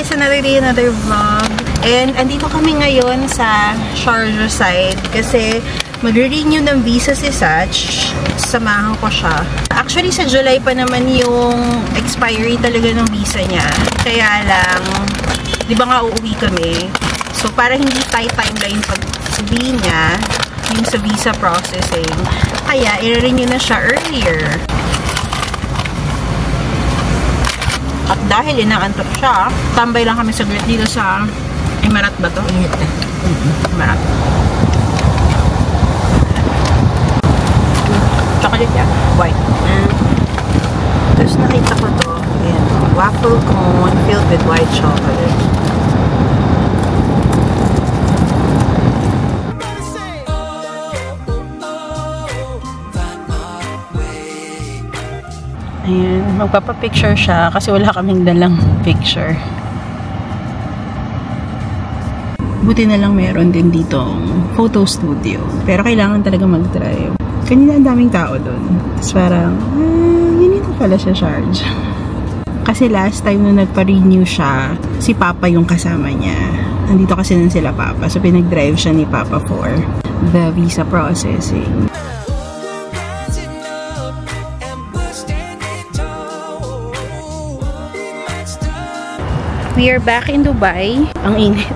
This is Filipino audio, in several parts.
guys, another day, another vlog. And andito kami ngayon sa Sharjah side kasi magre-renew ng visa si Sach. Samahan ko siya. Actually, sa July pa naman yung expiry talaga ng visa niya. Kaya lang, di ba nga uuwi kami? So, para hindi tight timeline pag sabihin niya, yung sa visa processing, kaya i-renew na siya earlier. At dahil inaantok siya, tambay lang kami saglit dito sa Emirat ba to? Emirat. Chocolate yan. White. Tapos nakita ko to. Ayan. Waffle cone filled with white chocolate. Ayan, magpapapicture siya kasi wala kaming dalang picture. Buti na lang meron din dito photo studio. Pero kailangan talaga mag-drive. Kanina ang daming tao doon. Tapos parang, yun ito pala siya charge. Kasi last time nung nagpa-renew siya, si Papa yung kasama niya. Nandito kasi nun sila Papa. So pinag-drive siya ni Papa for the visa processing. We are back in Dubai. Ang init.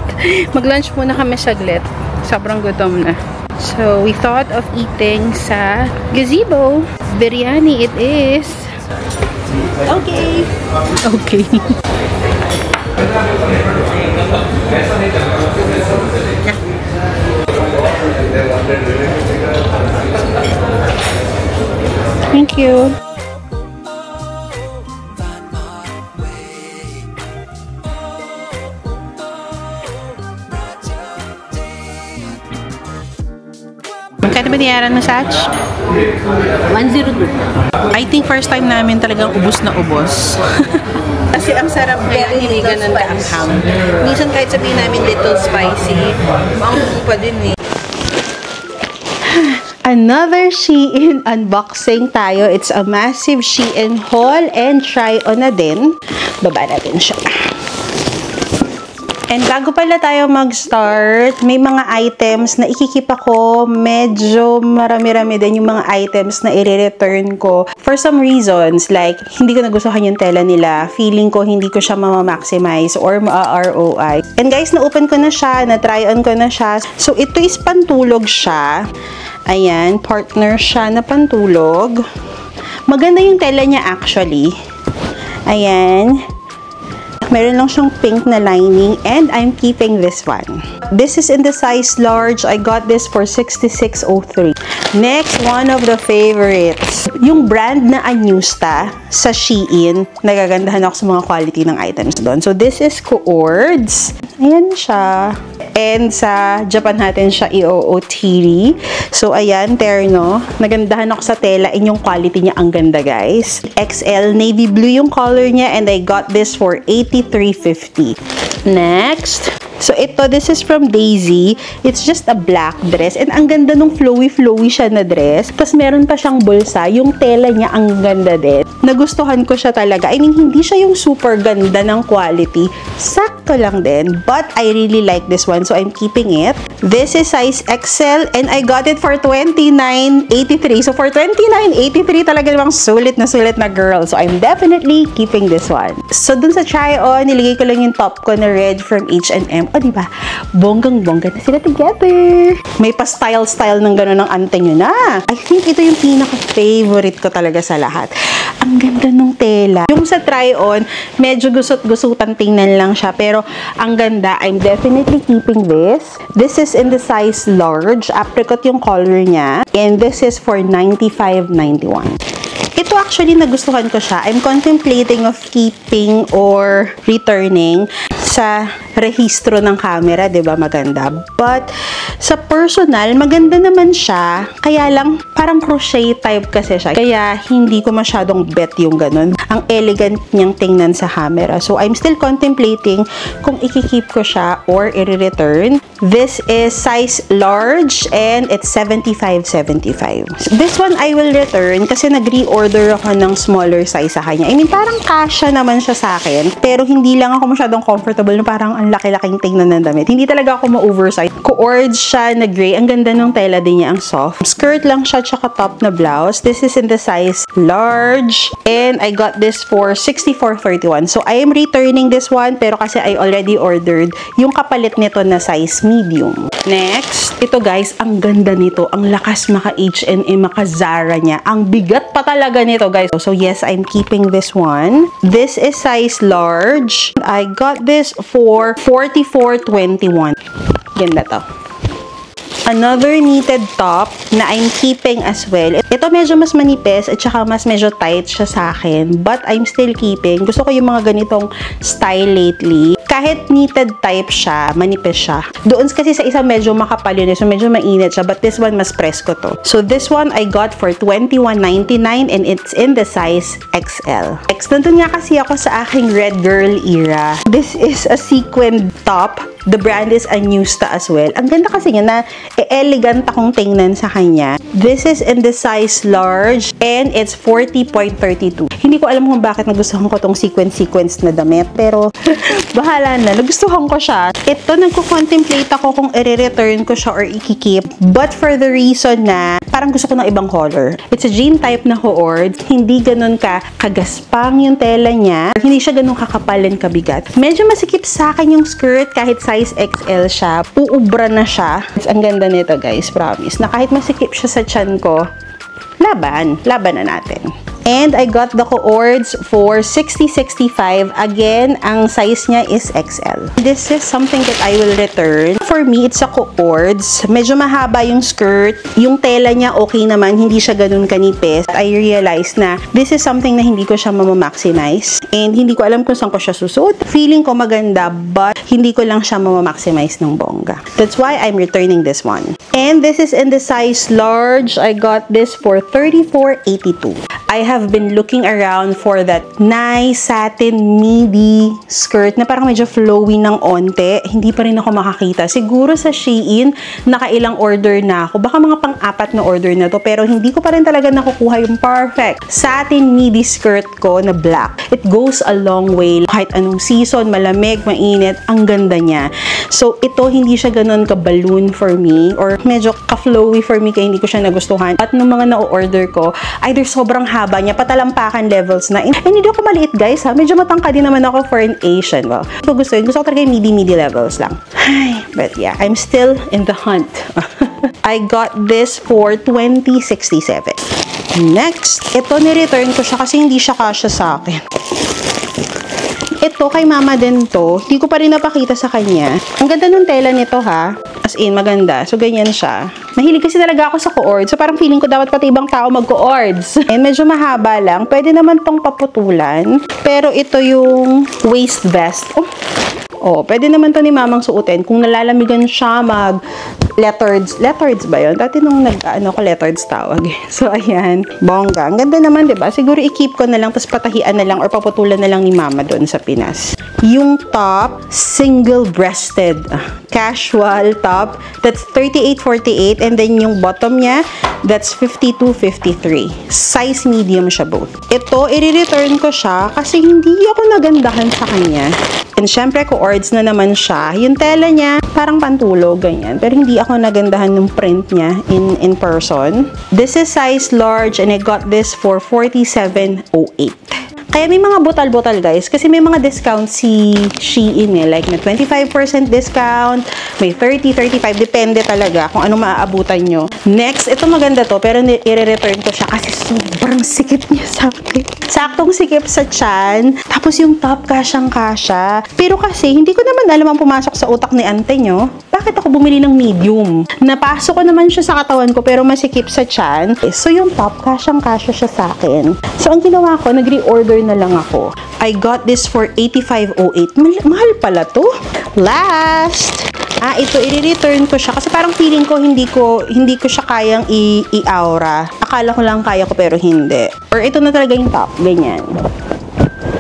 Mag-lunch muna kami saglit. Sobrang gutom na. So, we thought of eating sa gazebo. Biryani it is. Okay. Okay. Thank you. Magkano ba niyaran mo, Sach? 102. I think first time namin talagang ubos na ubos. Kasi ang sarap kaya hindi ganun ka-anghang. Minsan kahit sabihin namin little spicy, maanghang pa din eh. Another Shein unboxing tayo. It's a massive Shein haul and try on na din. Baba natin siya. And bago pala tayo mag-start, may mga items na ikikip ako. Medyo marami-rami din yung mga items na i-return ko. For some reasons, like, hindi ko nagustuhan yung tela nila. Feeling ko hindi ko siya ma-maximize or ma-ROI. And guys, na-open ko na siya, na-try on ko na siya. So, ito is pantulog siya. Ayan, partner siya na pantulog. Maganda yung tela niya actually. Ayan. Meron lang siyang pink na lining and I'm keeping this one. This is in the size large. I got this for 66.03. Next, one of the favorites. Yung brand na Anusta sa Shein. Nagagandahan ako sa mga quality ng items doon. So, this is Coords. Ayan siya. And sa Japan natin siya i-OOTD. So, ayan, terno. Nagandahan ako sa tela and yung quality niya ang ganda, guys. XL, navy blue yung color niya and I got this for 83.50. Next, so ito, this is from Daisy. It's just a black dress. And ang ganda nung flowy-flowy siya na dress. Tapos meron pa siyang bulsa. Yung tela niya ang ganda din. Nagustuhan ko siya talaga. I mean, hindi siya yung super ganda ng quality. Sakto lang din. But I really like this one. So I'm keeping it. This is size XL. And I got it for 29.83. So for 29.83 talaga namang sulit na girl. So I'm definitely keeping this one. So dun sa try-on, niligay ko lang yung top ko na red from H&M. O, diba? Bonggang-bongga na sila together. May pa-style-style ng gano'n ng ante nyo na. I think ito yung pinaka-favorite ko talaga sa lahat. Ang ganda nung tela. Yung sa try-on, medyo gusot-gusutan tingnan lang siya. Pero, ang ganda. I'm definitely keeping this. This is in the size large. Apricot yung color niya. And this is for 95.91. Ito actually nagustuhan ko siya. I'm contemplating of keeping or returning sa rehistro ng camera, 'di ba? Maganda. But sa personal, maganda naman siya. Kaya lang parang crochet type kasi siya. Kaya hindi ko masyadong bet yung ganun. Ang elegant niyang tingnan sa camera. So I'm still contemplating kung ikikeep ko siya or i-return. This is size large and it's 75.75. This one I will return kasi nag-reorder ako ng smaller size sa kanya. I mean, parang kasya naman siya sa akin. Pero hindi lang ako masyadong comfortable na parang ang laki-laking tingnan ng damit. Hindi talaga ako ma-oversize. Ko-ord siya na gray. Ang ganda ng tela din niya, ang soft. Skirt lang siya tsaka top na blouse. This is in the size large and I got this for 64.31. So I am returning this one pero kasi I already ordered yung kapalit nito na size medium. Next, ito guys, ang ganda nito. Ang lakas maka H&M, maka Zara niya. Ang bigat pa talaga nito guys. So yes, I'm keeping this one. This is size large. I got this for 44.21. Ganda to. Another knitted top na I'm keeping as well. Ito medyo mas manipis at saka mas medyo tight siya sa akin. But I'm still keeping. Gusto ko yung mga ganitong style lately. Kahit knitted type siya, manipis siya. Doon kasi sa isa medyo makapal yun. So medyo mainit siya. But this one mas presko to. So this one I got for $21.99 and it's in the size XL. Next, nandun nga kasi ako sa aking red girl era. This is a sequined top. The brand is Anusta as well. Ang ganda kasi niya na elegant akong tingnan sa kanya. This is in the size large and it's 40.32. Hindi ko alam kung bakit nagustuhan ko tong sequence na damit pero bahala na. Nagustuhan ko siya. Ito, nagko-contemplate ako kung i-return ko siya or ikikip. But for the reason na parang gusto ko ng ibang color. It's a jean type na hoord. Hindi ganun kagaspang yung tela niya. Hindi siya ganun kakapal and kabigat. Medyo masikip sa akin yung skirt kahit size XL siya. Puubra na siya. Ang ganda nito guys, promise. Na kahit masikip siya sa tiyan ko, laban na natin. And I got the co-ords for $60.65. Again, ang size niya is XL. This is something that I will return. For me, it's a co-ords. Medyo mahaba yung skirt. Yung tela niya okay naman, hindi siya ganun kanipis. I realized na this is something na hindi ko siya mamamaximize. And hindi ko alam kung saan ko siya susuot. Feeling ko maganda, but hindi ko lang siya mamamaximize ng bongga. That's why I'm returning this one. And this is in the size large. I got this for $34.82. I have been looking around for that nice satin midi skirt na parang medyo flowy ng onte. Hindi pa rin ako makakita. Siguro sa Shein, nakailang order na ako. Baka mga pang-apat na order na to. Pero hindi ko pa rin talaga nakukuha yung perfect satin midi skirt ko na black. It goes a long way. Kahit anong season, malamig, mainit, ang ganda niya. So, ito hindi siya ganun ka-balloon for me or medyo ka-flowy for me kaya hindi ko siya nagustuhan. At nung mga na-order ko, either sobrang haba niya, patalampakan levels na. And hindi ako maliit guys ha. Medyo matangka din naman ako for an Asian. Well, gusto ko talaga yung midi levels lang. But yeah, I'm still in the hunt. I got this for $20.67. Next, ito ni-return ko siya kasi hindi siya kasya sa akin. Ito, kay mama din to. Hindi ko pa rin napakita sa kanya. Ang ganda ng tela nito ha. As in, maganda. So, ganyan siya. Mahilig kasi talaga ako sa co-ords. So, parang feeling ko dapat pati ibang tao mag-co-ords. And medyo mahaba lang. Pwede naman tong paputulan. Pero ito yung waist vest. Oh, pwede naman to ni mamang suotin. Kung nalalamigan siya, leotards ba yun? Dati nung leotards tawag. So, ayan. Bongga. Ang ganda naman, diba? Siguro i-keep ko na lang, tapos patahian na lang or paputulan na lang ni mama doon sa Pinas. Yung top, single-breasted. Casual top. That's $38.48. And then yung bottom niya, that's $52.53. Size medium siya both. Ito, i-return ko siya kasi hindi ako nagandahan sa kanya. And syempre, co-ords na naman siya. Yung tela niya, parang pantulog, ganyan. Pero hindi ako nagandahan ng print niya in person. This is size large and I got this for $47.08. Kaya may mga butal-butal guys. Kasi may mga discount si Shein eh. Like may 25% discount, may 30, 35. Depende talaga kung ano maaabutan nyo. Next, ito maganda to. Pero i-return ko siya kasi sobrang sikip niya sa akin. Saktong sikip sa tiyan. Tapos yung top kasyang-kasya. Pero kasi hindi ko naman alam ang pumasok sa utak ni ante nyo. Bakit ako bumili ng medium? Napasok ko naman siya sa katawan ko pero masikip sa tiyan. So yung top kasyang-kasya siya sa akin. So ang ginawa ko, nag-reorder na lang ako. I got this for $85.08. Mahal pala to. Last, ito, i-return ko siya kasi parang feeling ko hindi ko siya kayang i-aura. Akala ko lang kaya ko pero hindi. Or ito na talaga yung top, ganyan.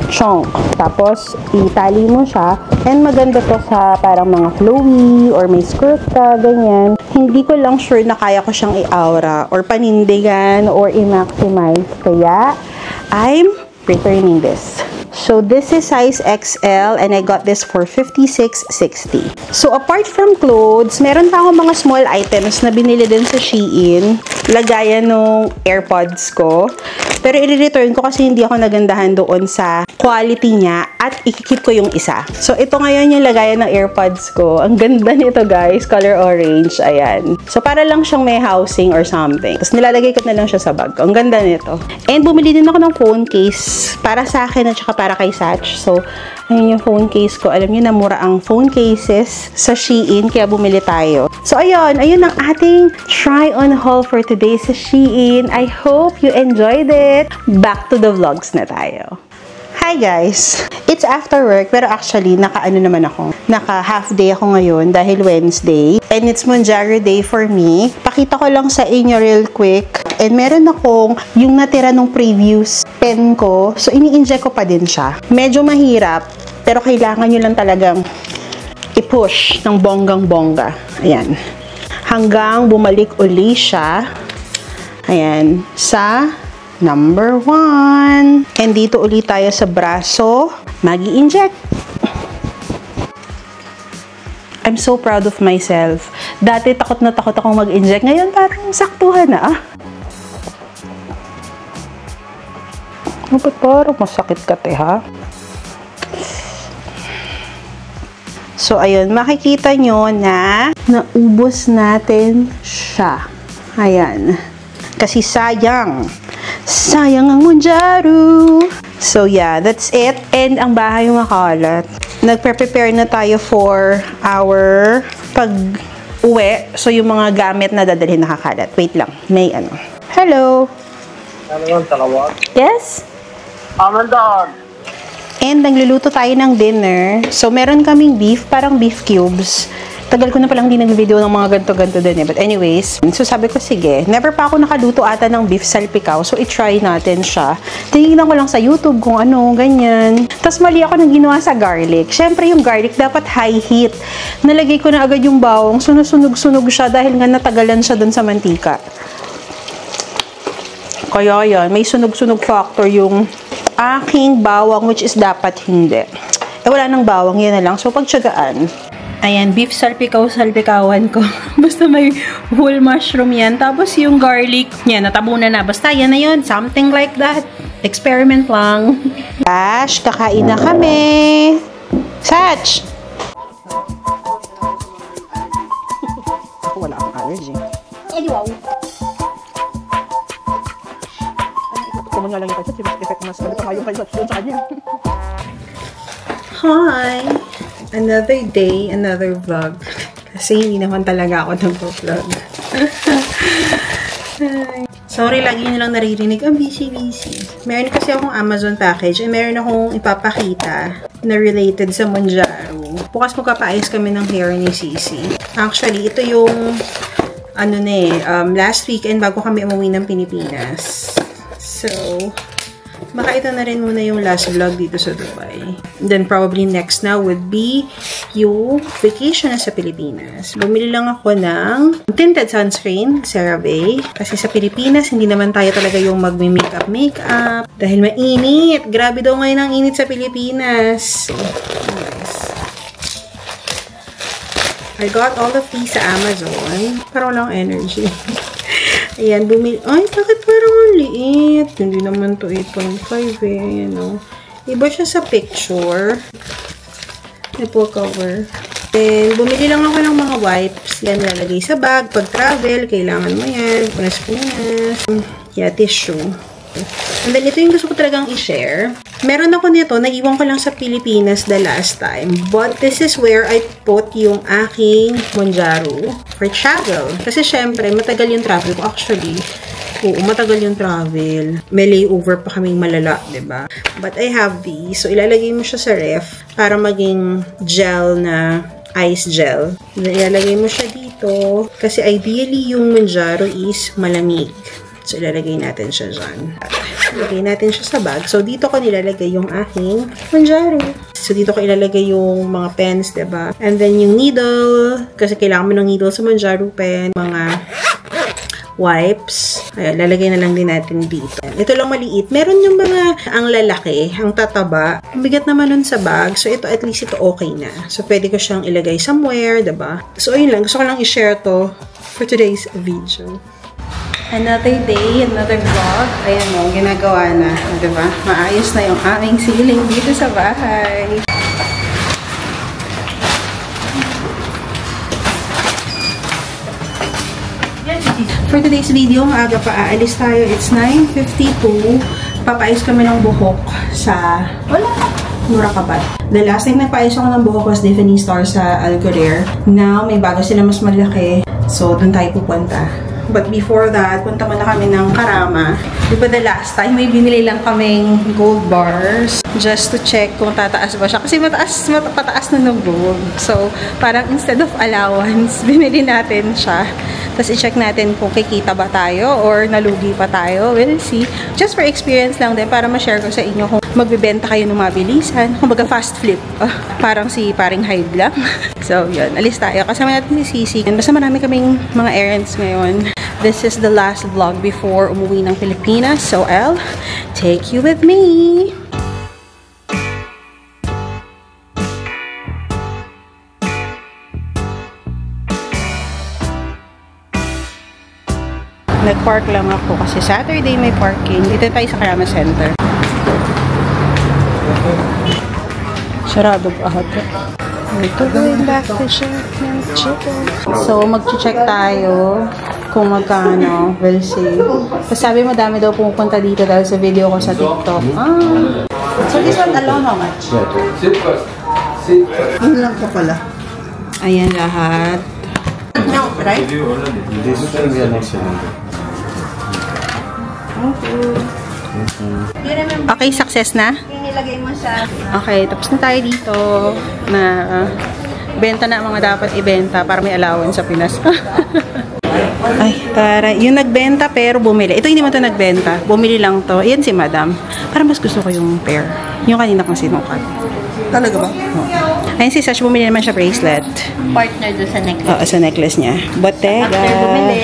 Chunk. Tapos, itali mo siya. And maganda to sa parang mga flowy or may skirt ka, ganyan. Hindi ko lang sure na kaya ko siyang i-aura or panindigan or i-maximize. Kaya, I'm returning this. So, this is size XL and I got this for $56.60. So, apart from clothes, meron pa akong mga small items na binili din sa Shein. Lagayan ng AirPods ko. Pero i-return ko kasi hindi ako nagandahan doon sa quality niya at ikikip ko yung isa. So, ito ngayon yung lagayan ng AirPods ko. Ang ganda nito guys, color orange. Ayan. So, para lang siyang may housing or something. Tapos nilalagay ko na lang siya sa bag ko. Ang ganda nito. And bumili din ako ng phone case para sa akin at saka para kay Satch. So, ayun yung phone case ko. Alam niyo na mura ang phone cases sa Shein, kaya bumili tayo. So, ayun ang ating try-on haul for today sa Shein. I hope you enjoyed it. Back to the vlogs na tayo. Hi guys! It's after work, pero actually, naka half day ako ngayon dahil Wednesday. And it's Monjaro day for me. Pakita ko lang sa inyo real quick. And meron akong yung natira nung previous pen ko. So, ini-inject ko pa din siya. Medyo mahirap, pero kailangan nyo lang talagang i-push ng bonggang-bongga. Ayan. Hanggang bumalik uli siya. Ayan. Sa number 1. And dito ulit tayo sa braso. Magi-inject. I'm so proud of myself. Dati takot na takot akong mag-inject. Ngayon parang saktuhan na. Ba't parang masakit ka ha? So, ayun. Makikita nyo na naubos natin siya. Ayan. Kasi sayang. Sayang ang Monjaro. So, yeah. That's it. And ang bahay makalat. Nagpre-prepare na tayo for our pag-uwi. So, yung mga gamit na dadalhin nakakalat. Wait lang. May ano. Hello. Ano yung talawag? Yes? Amandon! And nagluluto tayo ng dinner. So, meron kaming beef, parang beef cubes. Tagal ko na palang di nag-video ng mga ganto-ganto din eh. But anyways, so sabi ko, sige. Never pa ako nakaluto ata ng beef salpikaw. So, i-try natin siya. Tinignan ko lang sa YouTube kung ano, ganyan. Tapos, mali ako nang ginawa sa garlic. Siyempre, yung garlic dapat high heat. Nalagay ko na agad yung bawang. Sunog-sunog siya dahil nga natagalan siya dun sa mantika. Kaya yan, may sunog-sunog factor yung aking bawang, which is dapat hindi. Wala nang bawang, yan na lang. So, pagtsagaan. Ayan, beef salpikaw-salpikawan ko. Basta may whole mushroom yan. Tapos yung garlic, yan, natabunan na. Basta yan na yun. Something like that. Experiment lang. Sash, kakain na kami. Satch! Ako wala akong allergy. Ay, wow. Kuman nga lang yung kasi effect mas kayo kayo sa kanya. Hi! Another day, another vlog. Kasi hindi naman talaga ako nag-vlog. Sorry, lagi nyo lang naririnig. Busy. Meron kasi akong Amazon package and meron akong ipapakita na related sa Monjaro. Bukas magpapaayos kami ng hair ni Sisi. Actually, ito yung last weekend bago kami umuwi ng Pilipinas. So, baka ito na rin muna yung last vlog dito sa Dubai. Then, probably next now would be yung vacation na sa Pilipinas. Bumili lang ako ng tinted sunscreen, CeraVe. Kasi sa Pilipinas, hindi naman tayo talaga yung magme-makeup. Dahil mainit. Grabe daw ngayon ang init sa Pilipinas. So, nice. I got all of these sa Amazon. Pero walang energy. Ayan, bumili. Ay, bakit parang ang liit? Hindi naman to 8.5 eh. Ayan o. Iba siya sa picture. Nipple cover. Then, bumili lang ako ng mga wipes. Yan, lalagay sa bag. Pag travel, kailangan mo yan. Punas-punas. Yeah, tissue. And then, ito yung gusto ko talagang i-share. Meron ako nito, naiwan ko lang sa Pilipinas the last time. But this is where I put yung aking Monjaro for travel. Kasi syempre, matagal yung travel ko. Actually, Oo, matagal yung travel. May layover pa kaming malala, diba? But I have these. So, ilalagay mo siya sa ref para maging gel na ice gel. Ilalagay mo siya dito. Kasi ideally, yung Manjaro is malamig. So, ilalagay natin siya dyan. Ilalagay natin siya sa bag. So, dito ko nilalagay yung aking Manjaro. So, dito ko ilalagay yung mga pens, diba? And then, yung needle. Kasi kailangan mo ng needle sa Manjaro pen. Mga wipes. Ayan, lalagay na lang din natin dito. Ito lang maliit. Meron yung mga ang lalaki, ang tataba. Ang bigat naman nun sa bag. So, ito, at least ito okay na. So, pwede ko siyang ilagay somewhere, diba? So, ayun lang. Gusto ko lang i-share to for today's video. Another day, another vlog. Ayan o, ginagawa na. Diba? Maayos na yung aming ceiling dito sa bahay. For today's video, maaga pa aalis tayo. It's 9:52. Papayos kami ng buhok sa Murakabat. The last time nagpaayos ako ng buhok was Tiffany Star sa Algorer. Now, may bago sila mas malaki. So, dun tayo pupunta. But before that, punta muna kami ng Karama. Diba the last time, may binili lang kaming gold bars just to check kung tataas ba siya. Kasi pataas na ng gold. So, parang instead of allowance, binili natin siya. Tapos i-check natin kung kikita ba tayo or nalugi pa tayo. We'll see. Just for experience lang din para ma-share ko sa inyo kung magbibenta kayo ng mabilisan. Kung baga fast flip. Parang si paring Hyde lang. So, yun. Alis tayo. Kasama natin si Sisi. Basta marami kaming mga errands ngayon. This is the last vlog before umuwi ng Pilipinas. So, I'll take you with me. Nag-park lang ako kasi Saturday may parking. Dito tayo sa Karama Center. Sarado pa ata. Ito, going back to check ng chicken. So, mag-check tayo kung magkano. We'll see. Kasi sabi mo, dami daw pumupunta dito dahil sa video ko sa TikTok. So, this one alone, how much? Yun lang ka pala. Ayan lahat. No, right? This one we are not selling. Okay, success na? Nilagay mo siya. Okay, tapos na tayo dito na benta na ang mga dapat ibenta para may allowance sa Pinas. Ay, tara. Yung nagbenta pero bumili. Ito hindi mo ito nagbenta. Bumili lang to. Yan si Madam. Para mas gusto ko yung pair. Yung kanina kong sinukat. Talaga ba? Oh. Ayun si Sash, bumili naman siya bracelet. Partner doon sa necklace. Oo, sa necklace niya. Bottega. After bumili.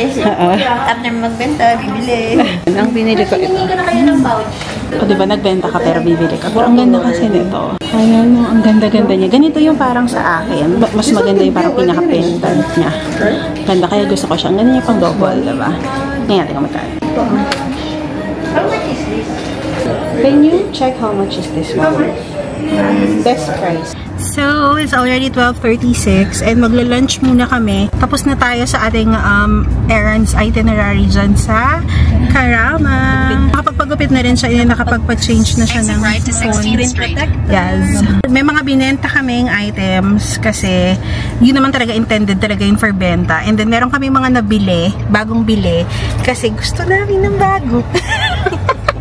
After magbenta, bibili. Ang binili ko ito. Hindi ko na kayo ng pouch. O, diba, nagbenta ka pero bibili ka. Pero ang ganda kasi nito. Ayan, ang ganda-ganda niya. Ganito yung parang sa akin. Mas maganda yung parang pinaka-pendant niya. Ganda, kaya gusto ko siya. Ang ganda niya pang double, diba? Ngayon, tingnan mo tayo. How much is this? Can you check how much is this one? Best price. So, it's already 12:36 and magla-lunch muna kami. Tapos na tayo sa ating errands itinerary dyan sa Karama. Nakapagpagupit na rin siya. Nakapagpa-change na siya ng phone. Yes. May mga binenta kaming items kasi yun naman talaga intended talaga yun for benta. And then meron kami mga nabili, bagong bili, kasi gusto namin ng bago.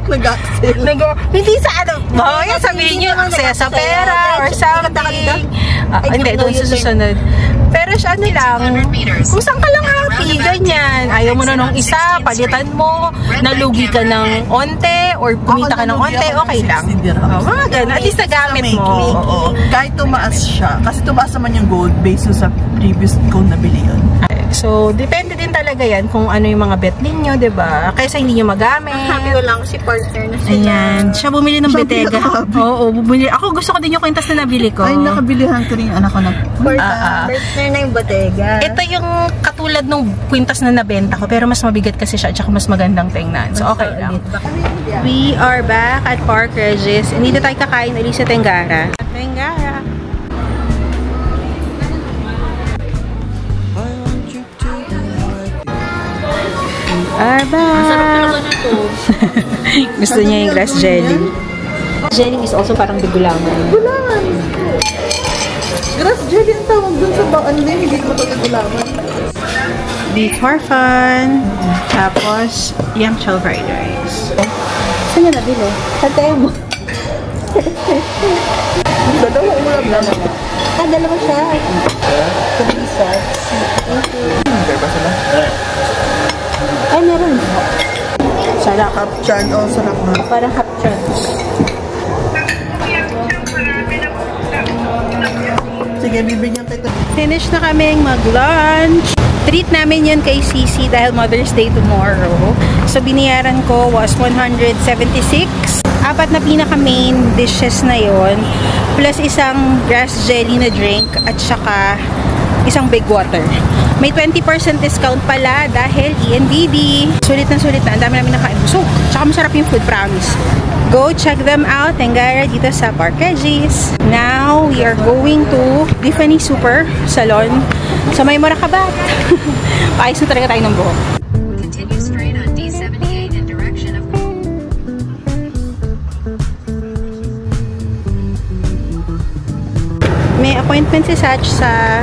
Hindi sa ano, mamaya sabihin nyo sa pera or something. Hindi, doon sa susunod. Pero siya ano lang, kung saan ka lang happy, ganyan. Ayaw mo na nung isa, palitan mo, nalugi ka ng onte, or kumita ka ng onte, okay lang. Mga ganun, at least nagamit mo. Kahit tumaas siya, kasi tumaas naman yung gold based sa previous kong nabili yun. So, depende din talaga yan kung ano yung mga bet ninyo, diba? Kaysa hindi nyo magamit. Happy ko lang si partner na sila. Ayan. Siya bumili ng Bottega. Oo, bumili. Ako gusto ko din yung kwintas na nabili ko. Ay, nakabilihan ko rin yung anak ko na. Partner na yung Bottega. Ito yung katulad ng kwintas na nabenta ko, pero mas mabigat kasi siya at saka mas magandang tingnan. So, okay lang. We are back at Park Regis. Hindi na tayo kakain ulit sa Tengara. Tengara. Are back! Gusto niya yung grass jelly. Jelly is also parang bigulaman. Gulaman! Grass jelly ang tawag dun sa baan din, hindi ko ito gulaman. beef horfun, tapos yam chow fried rice. Saan niya nabili? Sa Temo. Dalawa ulam lang. Dalawa siya. Kaya ba sila? Ay, meron. Sarap. Hapchan. Oh, sarap na. Parang hapchan. Sige, bibigyan kita. Finish na kaming mag-lunch. Treat namin yun kay Sisi dahil Mother's Day tomorrow. So, binayaran ko was 176. Apat na pinaka-main dishes na yon, plus isang grass jelly na drink at saka isang big water. May 20% discount pala dahil ENBD. Sulit na. Ang dami namin nakain. So, tsaka masarap yung food, promise. Go check them out. Tengara dito sa Park Regis. Now, we are going to Tiffany Super Salon sa may Morakabat. Paayos na talaga tayo ng buhok. Continue straight on D78 in direction of... May appointment si Sach sa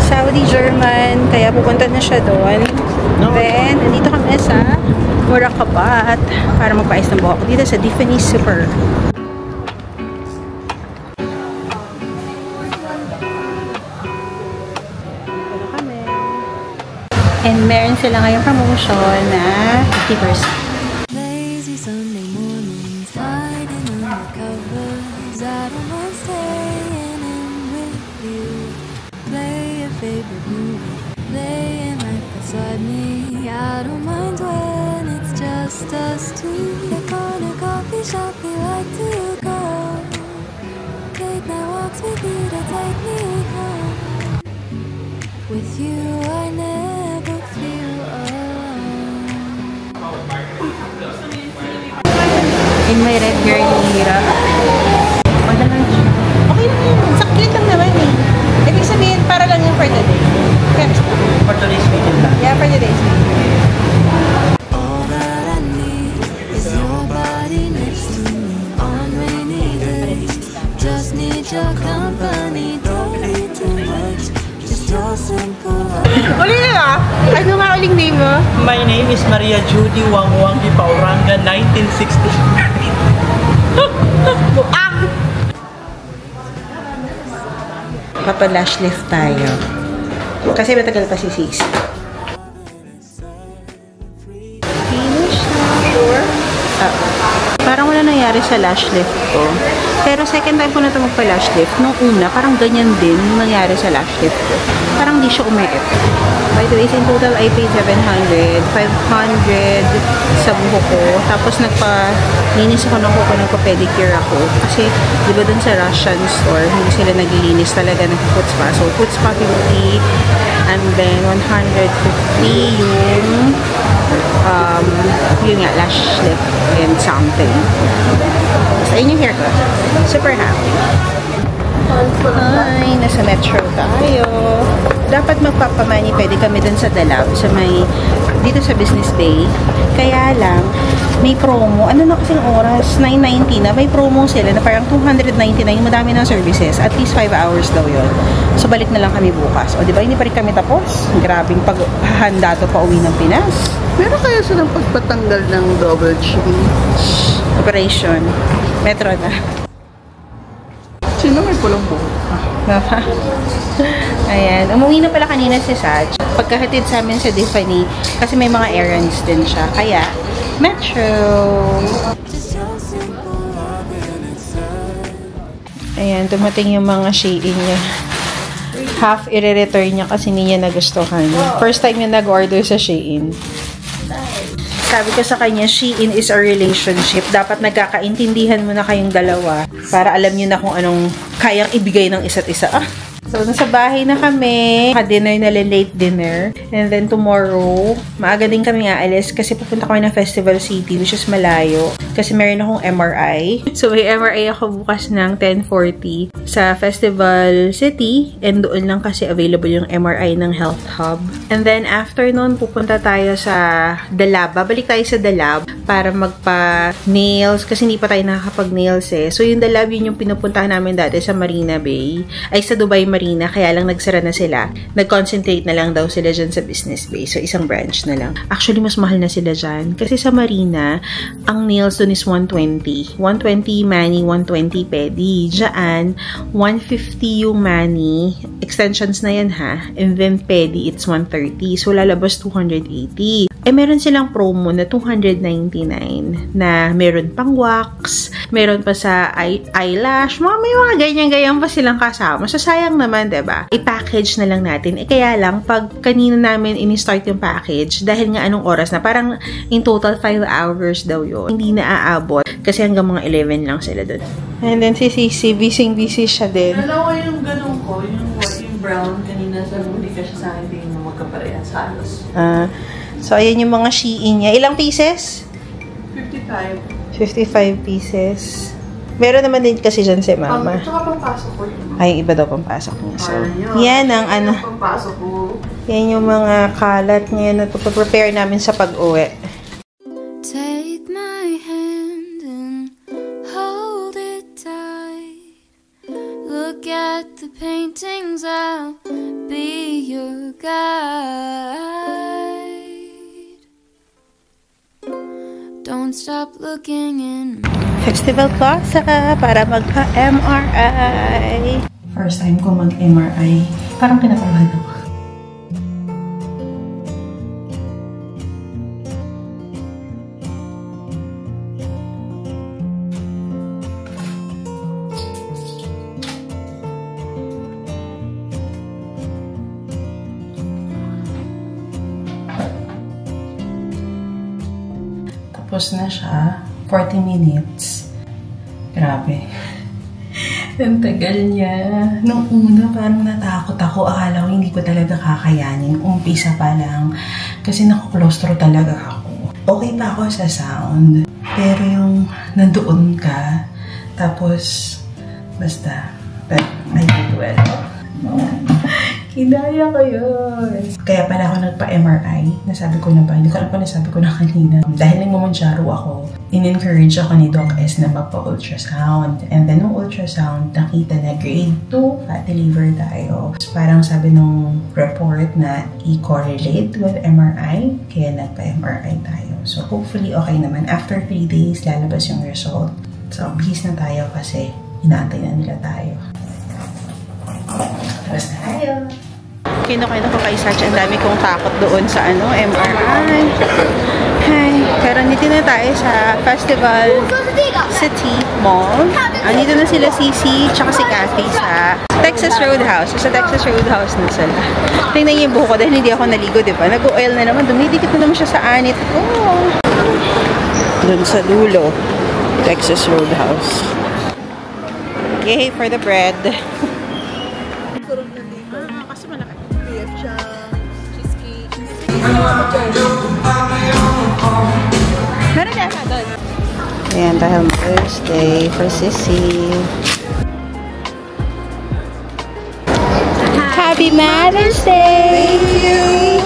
Saudi German, kaya pupunta na siya doon. Then, nandito kami sa Morakabat para magpaayos ng buhok dito sa Tiffany Super. Dito kami. And meron sila ngayong promotion na 50%. Lazy Sunday mornings, hiding under covers. I don't mind staying in with you. Play a favorite movie, laying right beside me. I don't mind when it's just us two. The corner coffee shop we like to go. Late night walks with you to take me home. With you I never feel alone. In my red hair, hihira. Madalang siya. Okay lang yun. Saklit lang naman eh. Ibig sabihin, para lang yung for the day. For today's video lang. Yeah, for the day's video. All that I need is your body next to me on rainy days. Just need your company, don't need too much. Just your simple love. Uli na! Ano nga uling name mo? My name is Maria Judy Wangwang Ipauranga, 1960. Papa-lash lift tayo. Kasi matagal pa si Sis. Finish na. Sure? Parang wala nangyari sa lash lift ko. Pero second time ko na ito magpa-lash lift. Nung una, parang ganyan din yung nangyari sa lash lift ko. Parang di siya umiit. By the way, in total, I paid 700. 500 sa buhok ko. Tapos nagpa-linis ako ng kuko, nagpa-pedicure ako. Kasi, di ba dun sa Russian store, hindi sila naglilinis talaga ng foot spa. So, foot spa 50. And then, 150 yung nga, lash lift and something. Basta yun yung hair ko. Super happy. Hi, nasa Metro tayo. Dapat magpapamani, pwede kami dun sa Dalab, sa may, dito sa Business Bay. Kaya lang, may promo. Ano na kasing oras? 9:90 na. May promo sila na parang 299. Madami ng services. At least 5 hours daw yun. So, balik na lang kami bukas. O, di ba? Hindi pa rin kami tapos. Grabing paghahanda to pa uwi ng Pinas. Meron kaya silang pagpatanggal ng double chin? Operation. Metro na. Sino may pulong buhok? Ayan. Umuwi na pala kanina si Sach. Pagkahatid sa amin sa Tiffany, kasi may mga errands din siya. Kaya, Metro. Just your simple love and it's sad. Ayan, dumating yung mga Shein niya. Half i-return niya kasi hindi niya nagustuhan. First time niya nag-order sa Shein. Sabi ko sa kanya, Shein is a relationship. Dapat nagkakaintindihan mo na kayong dalawa para alam niyo na kung anong kayang ibigay ng isa't isa. So, nasa bahay na kami. Ka-dinner na late dinner. And then tomorrow, maaga din kami aalis kasi pupunta kami ng Festival City, which is malayo. Kasi meron akong MRI. So, may MRI ako bukas ng 10:40 sa Festival City. And doon lang kasi available yung MRI ng Health Hub. And then, after nun, pupunta tayo sa The Lab. Babalik tayo sa The Lab para magpa-nails. Kasi hindi pa tayo nakakapag-nails eh. So, yung The Lab, yun yung pinupuntahan namin dati sa Marina Bay. Ay, sa Dubai Marina, kaya lang nagsara na sila. Nag-concentrate na lang daw sila dyan sa Business Bay. So, isang branch na lang. Actually, mas mahal na sila dyan. Kasi sa Marina, ang nails dun is 120. 120 mani, 120 pedi. Diyan, 150 yung mani. Extensions na yan ha. And then pedi, it's 130. So, lalabas 280. Meron silang promo na 299 na meron pang wax, meron pa sa eyelash, may mga ganyan-ganyan pa silang kasama. So, sayang naman, diba? I-package na lang natin. Kaya lang, pag kanina namin ini-start yung package, dahil nga anong oras na, parang in total 5 hours daw yun. Hindi na aabot kasi hanggang mga 11 lang sila dun. And then si Sisi, busy siya din. Dalawa yung ganun ko, yung brown, kanina sa hindi ka siya sa akin, tingin mo magkaparehas halos. So, ayan yung mga Shein niya. Ilang pieces? 55. 55 pieces. Meron naman din kasi dyan si Mama. Tsaka pampasok ko yun. Ay, iba daw pampasok niya. So, yan ang ano. Pampasok ko. Yan yung mga kalat niya na prepare namin sa pag-uwi. Take my hand and hold it tight. Look at the paintings, I'll be your guide. Don't stop looking in Festival Plaza para magpa-MRI. First time ko mag-MRI. Parang kinakabahan ako. Tapos na siya. 40 minutes. Grabe. Ang tagal niya. Nung una, parang natakot ako. Akala ko hindi ko talaga kakayanin. Umpisa pa lang. Kasi nakuklostro talaga ako. Okay pa ako sa sound. Pero yung nandoon ka, tapos, basta, but I did well. Kinaya ko yun. Kaya pala ako nagpa-MRI. Nasabi ko na ba? Hindi ko alam pa nasabi ko na kanina. Dahil nagmamansyaro ako, in-encourage ako ni Doc S na magpa-ultrasound. And then, nung ultrasound, nakita na grade 2 fatty liver tayo. So, parang sabi nung report na i-correlate with MRI, kaya nagpa-MRI tayo. So, hopefully, okay naman. After 3 days, lalabas yung result. So, bihis na tayo kasi inaantay na nila tayo. Tapos na tayo. Kinukwento ko kay Sach, ang dami kong takot doon sa MRI. Hi. Pero nandito na tayo sa Festival City Mall. Andito na sila Sisi, tsaka si Kathy sa Texas Roadhouse. So, sa Texas Roadhouse na sila. Tingnan niyo yung buho ko dahil hindi ako naligo, diba? Nag-oil na naman. Dumidikit na naman siya sa anit ko. Doon sa dulo. Texas Roadhouse. Yay for the bread. Meron na ka doon. Ayan, dahil Mother's Day for Sissy. Happy Mother's Day! Thank you!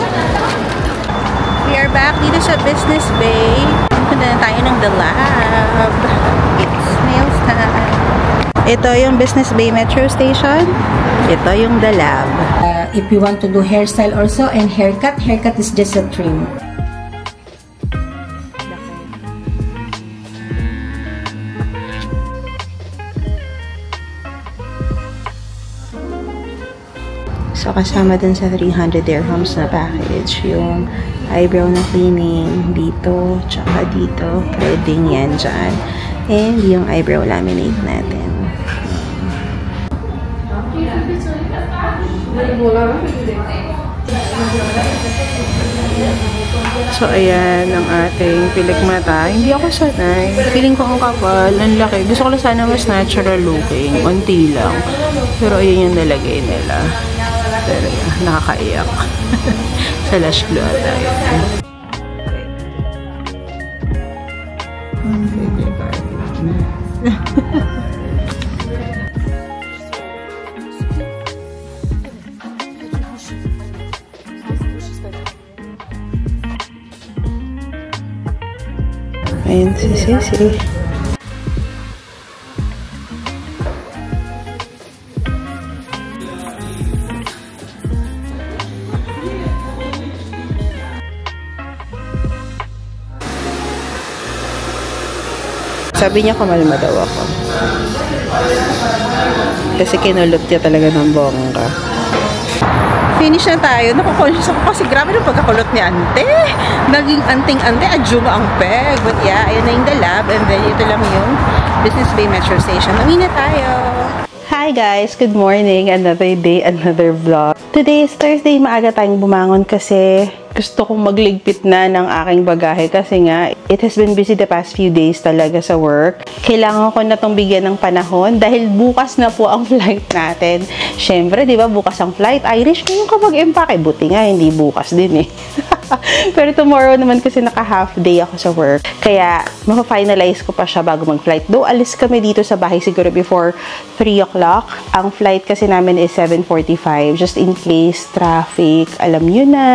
We are back dito sa Business Bay. Punta na tayo ng The Lab. It's nails time. Ito yung Business Bay Metro Station. Ito yung The Lab. If you want to do hairstyle also and haircut is just a trim. So, kasama dun sa 300 dirhams na package, yung eyebrow na cleaning dito, tsaka dito, threading yan dyan, and yung eyebrow laminate natin. So, ayan ang ating pilikmata. Hindi ako sanay. Feeling ko ang kapal, ang laki. Gusto ko lang sana mas natural looking. Unti lang. Pero ayan yung nalagay nila. Pero yan, nakakaiyak. Sa Lash Blue ata yun. Ayan si Sissy. Sabi niya kumalma daw ako. Kasi kinulot niya talaga ng bongga. Finish na tayo. Naku-conscious ako kasi grabe ng pagkakulot ni ante. Naging anting-ante at juma ang peg. But yeah, ayun na yung the lab. And then ito lang yung Business Bay Metro Station. Uwi na tayo. Hi guys! Good morning! Another day, another vlog. Today is Thursday. Maaga tayong bumangon kasi gusto kong magligpit na ng aking bagahe kasi nga, it has been busy the past few days talaga sa work. Kailangan ko na itong bigyan ng panahon dahil bukas na po ang flight natin. Siyempre, di ba, bukas ang flight. Irish ko yung kapag-empake. Buti nga, hindi bukas din eh. Pero tomorrow naman kasi naka-half day ako sa work. Kaya, mapa-finalize ko pa siya bago mag-flight. Though, alis kami dito sa bahay siguro before 3 o'clock. Ang flight kasi namin is 7:45. Just in case traffic, alam nyo na.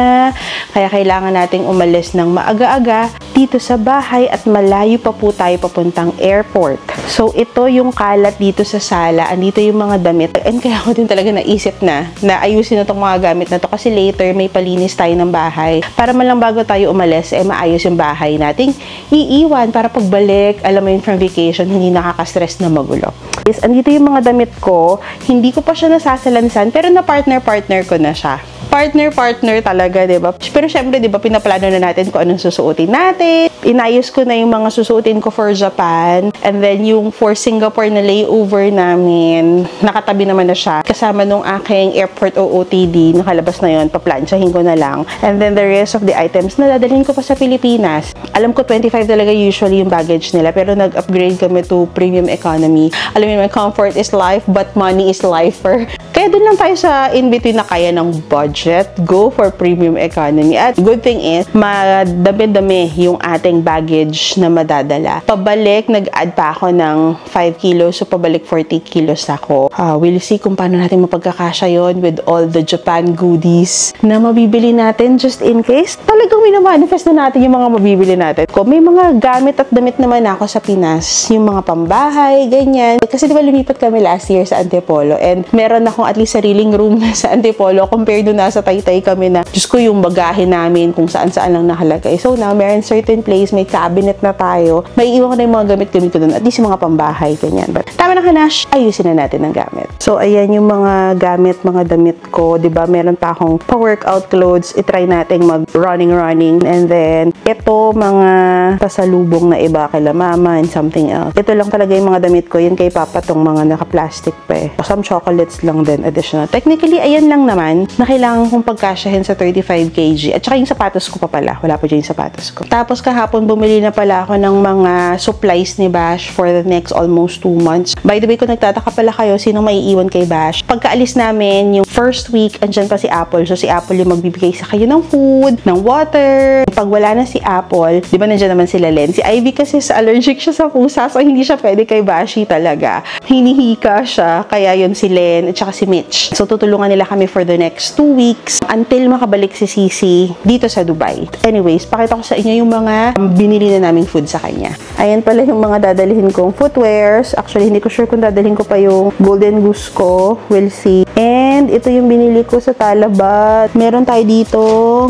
Kaya kailangan nating umalis ng maaga-aga dito sa bahay at malayo pa po tayo papuntang airport. So, ito yung kalat dito sa sala. Andito yung mga damit. And kaya ako din talaga naisip na ayusin na itong mga gamit na to kasi later may palinis tayo ng bahay. Para man lang bago tayo umalis, maayos yung bahay nating iiwan para pagbalik, alam mo yun, from vacation, hindi nakaka-stress na magulo. Yes, andito yung mga damit ko. Hindi ko pa siya nasasalansan, pero na-partner ko na siya. Partner talaga, diba? Pero syempre, diba, pinaplano na natin kung anong susuotin natin. Inayos ko na yung mga susuotin ko for Japan. And then, yung for Singapore na layover namin, nakatabi naman na siya. Kasama nung aking airport OOTD, nakalabas na yun, paplansyahin ko na lang. And then, the rest of the items na dadalhin ko pa sa Pilipinas. Alam ko, 25 talaga usually yung baggage nila, pero nag-upgrade kami to premium economy. Alam mo, comfort is life, but money is lifer. Kaya dun lang tayo sa in-between na kaya ng budget. Go for premium economy. At good thing is, madami-dami yung ating baggage na madadala. Pabalik, nag-add pa ako ng 5 kilos. So, pabalik 40 kilos ako. We'll see kung paano natin mapagkakasya yon with all the Japan goodies na mabibili natin just in case. Talagang minamanifest na natin yung mga mabibili natin. Kung may mga gamit at damit naman ako sa Pinas, yung mga pambahay, ganyan. Kasi diba lumipat kami last year sa Antipolo and meron akong at least sariling room sa Antipolo compared doon nasa Taytay kami na, Diyos ko, yung bagahe namin kung saan-saan lang nakalagay. So now, meron certain place, may cabinet na tayo. May iwan ko na yung mga gamit-gamit ko doon. At least yung mga pambahay, ganyan. But tama na Hanash, ayusin na natin ang gamit. So, ayan yung mga gamit, mga damit ko. Diba, meron pa akong pa-workout clothes. I-try natin mag-running. And then, ito, mga pasalubong na iba kila mama and something else. Ito lang talaga yung mga damit ko. Yan kay Papa tong mga naka-plastic pa eh. Some chocolates lang din, additional. Technically, ayan lang naman na kailangan kong pagkasyahin sa 35 kg. At saka yung sapatos ko pa pala. Wala pa dyan yung sapatos ko. Tapos kahapon, bumili na pala ako ng mga supplies ni Bash for the next almost 2 months. By the way, kung nagtataka pala kayo, sinong maiiwan kay Bash? Pagkaalis namin, yung first week, andyan pa si Apple. So, si Apple yung magbibigay sa kayo ng food, ng water. Pag wala na si Apple, di ba nandiyan naman sila Len? Si Ivy kasi allergic siya sa pusa, so hindi siya pwede kay Bashi talaga. Hinihika siya, kaya yun si Len at saka si Mitch. So, tutulungan nila kami for the next 2 weeks until makabalik si Sisi dito sa Dubai. Anyways, pakita ko sa inyo yung mga binili na naming food sa kanya. Ayan pala yung mga dadalhin kong footwears. Actually, hindi ko sure kung dadalhin ko pa yung Golden Goose ko. We'll see. And ito yung binili ko sa Talabat. Meron tayo dito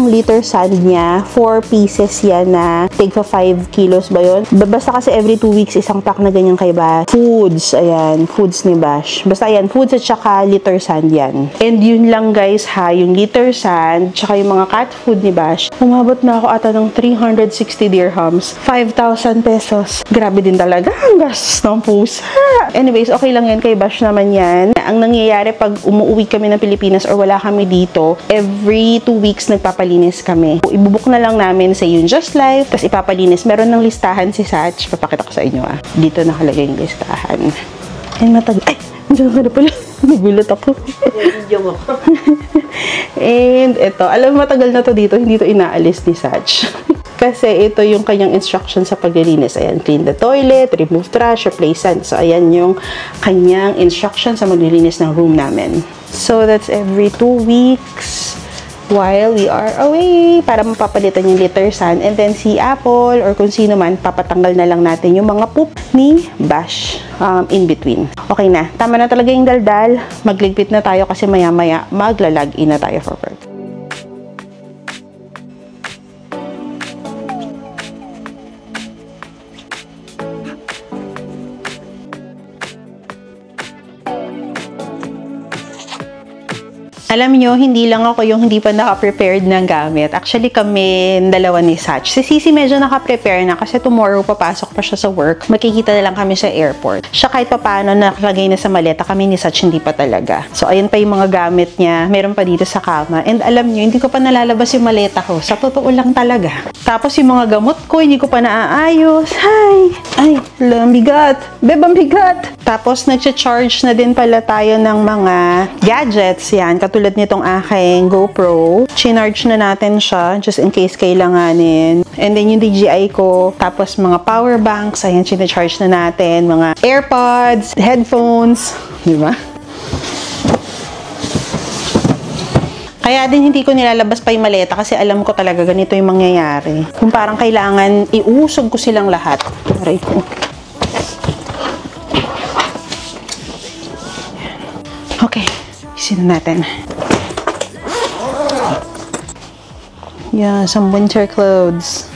liter sand niya. 4 pieces yan na tigpa 5 kilos ba yun? Basta kasi every 2 weeks isang pack na ganyan kay Bash. Foods. Ayan. Foods ni Bash. Basta ayan. Foods at saka liter sand yan. And yun lang guys ha. Yung liter sand tsaka yung mga cat food ni Bash. Umabot na ako ata ng 360 dirhams. 5,000 pesos. Grabe din talaga. Ang gastos ng pusa. Anyways, okay lang yan kay Bash naman yan. Ang nangyayari pag umuwi kami ng Pilipinas or wala kami dito, every 2 weeks nagpapalinis kami. Ibubuk na lang namin sa Yun Just Life, tapos ipapalinis. Meron ng listahan si Satch. Papakita ko sa inyo ah. Dito nakalagay yung listahan. Ay, matagal. Ay, nandiyan ka na pala. Nagulat ako. And ito, alam matagal na to dito, hindi to inaalis ni Satch. Kasi ito yung kanyang instruction sa paglilinis. Ayan, clean the toilet, remove trash, replace sand. So, ayan yung kanyang instruction sa maglilinis ng room namin. So, that's every 2 weeks while we are away para mapapalitan yung liter sand. And then, si Apple or kung sino man, papatanggal na lang natin yung mga poop ni Bash in between. Okay na. Tama na talaga yung daldal. Magligpit na tayo kasi maya-maya maglalag-in na tayo for work. Alam nyo, hindi lang ako yung hindi pa naka-prepared ng gamit. Actually, kami dalawa ni Satch. Si Sisi medyo naka-prepare na kasi tomorrow papasok pa siya sa work. Makikita na lang kami sa airport. Siya kahit pa paano nakalagay na sa maleta, kami ni Satch hindi pa talaga. So, ayun pa yung mga gamit niya. Meron pa dito sa kama. And alam nyo, hindi ko pa nalalabas yung maleta ko. Sa totoo lang talaga. Tapos yung mga gamot ko, hindi ko pa naaayos. Ay, ang bigat. Bebang bigat. Tapos, nag-charge na din pala tayo ng mga gadgets. Yan, katulad nitong aking GoPro. Chinarge na natin siya just in case kailanganin. And then yung DJI ko. Tapos mga power banks. Ayan, chinarge na natin. Mga AirPods, headphones. Diba? Kaya din hindi ko nilalabas pa yung maleta kasi alam ko talaga ganito yung mangyayari. Yung parang kailangan iusog ko silang lahat. Aray ko. Okay. Isin natin. Yeah, some winter clothes.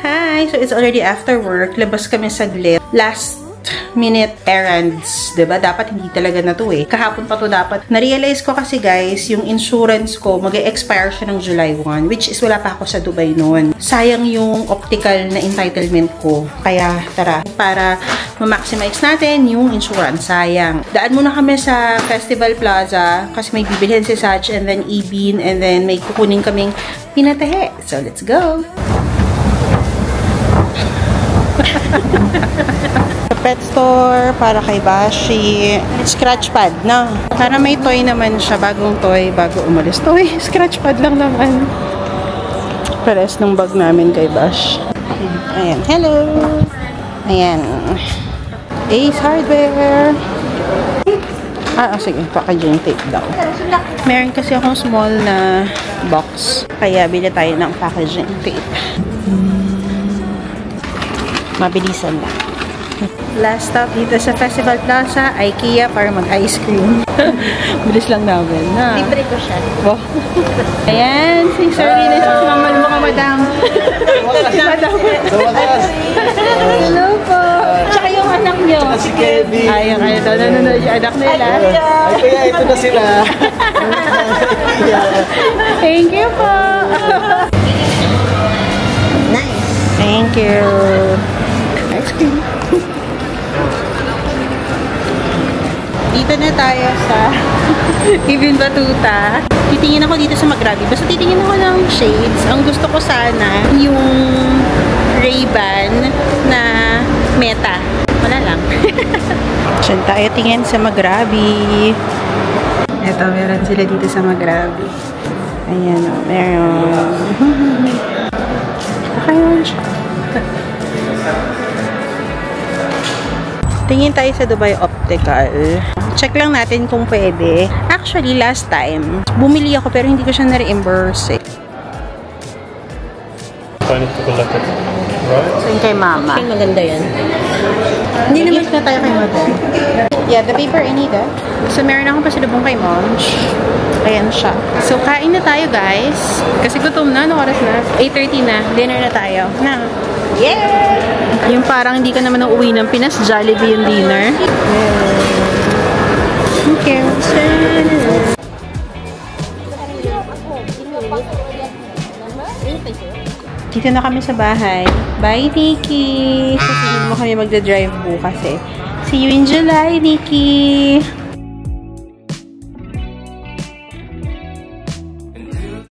Hi! So, it's already after work. Labas kami saglit. Last minute errands, diba? Dapat hindi talaga na to eh. Kahapon pa to dapat. Na-realize ko kasi guys, yung insurance ko, mag-expire siya ng July 1, which is wala pa ako sa Dubai noon. Sayang yung optical na entitlement ko. Kaya, tara, para ma-maximize natin yung insurance. Sayang. Daan muna kami sa Festival Plaza kasi may bibilhin si Satch and then Ibin and then may kukunin kaming pinatahe. So, let's go! Pet store para kay Bashi. Scratch pad, no? Para may toy naman siya. Bagong toy, bago umalis. Toy, scratch pad lang naman. Pares ng bag namin kay Bash. Ayan. Hello! Ayan. Ace Hardware. Sige. Packaging tape daw. Meron kasi akong small na box. Kaya bili tayo ng packaging tape. Mabilisan lang. Last stop dito sa Festival Plaza, IKEA para mag-ice cream. Bilis lang namin. Libre ko siya. Wow. Ayan, si Sir Rina sa sumamal mo ka, madam. Madam. Hello po. Tsaka yung anak nyo. Si Kevin. Ay, yung nanonood yung anak nila. Ay, kuya, ito na sila. Thank you po. Nice. Thank you. Ice cream. Dito na tayo sa Ibin Batuta. Titingin ako dito sa Magrabi. Basta titingin ako ng shades. Ang gusto ko sana yung Ray-Ban na Meta. Wala lang. Diyan tayo tingin sa Magrabi. Ito, meron sila dito sa Magrabi. Ayan o, meron. Ayun siya. Tingin tayo sa Dubai Optical. Check lang natin kung pwede. Actually, last time, bumili ako pero hindi ko siya na-reimburse eh. Paano ito ko lapit? Right? So, kay mama. Ay, maganda yan. Hindi naman na tayo kay mother. Yeah, the paper I need So, meron akong pasalubong kay mom. Ayan siya. So, kain na tayo guys. Kasi gutom na. Anong oras na? 8:30 na. Dinner na tayo. Na. Yeah! Yung parang hindi ka naman uuwi ng Pinas, Jollibee yung dinner. Okay. Dito na kami sa bahay. Bye, Nikki! Kasi hindi mo kami magdadrive bukas eh. See you in July, Nikki!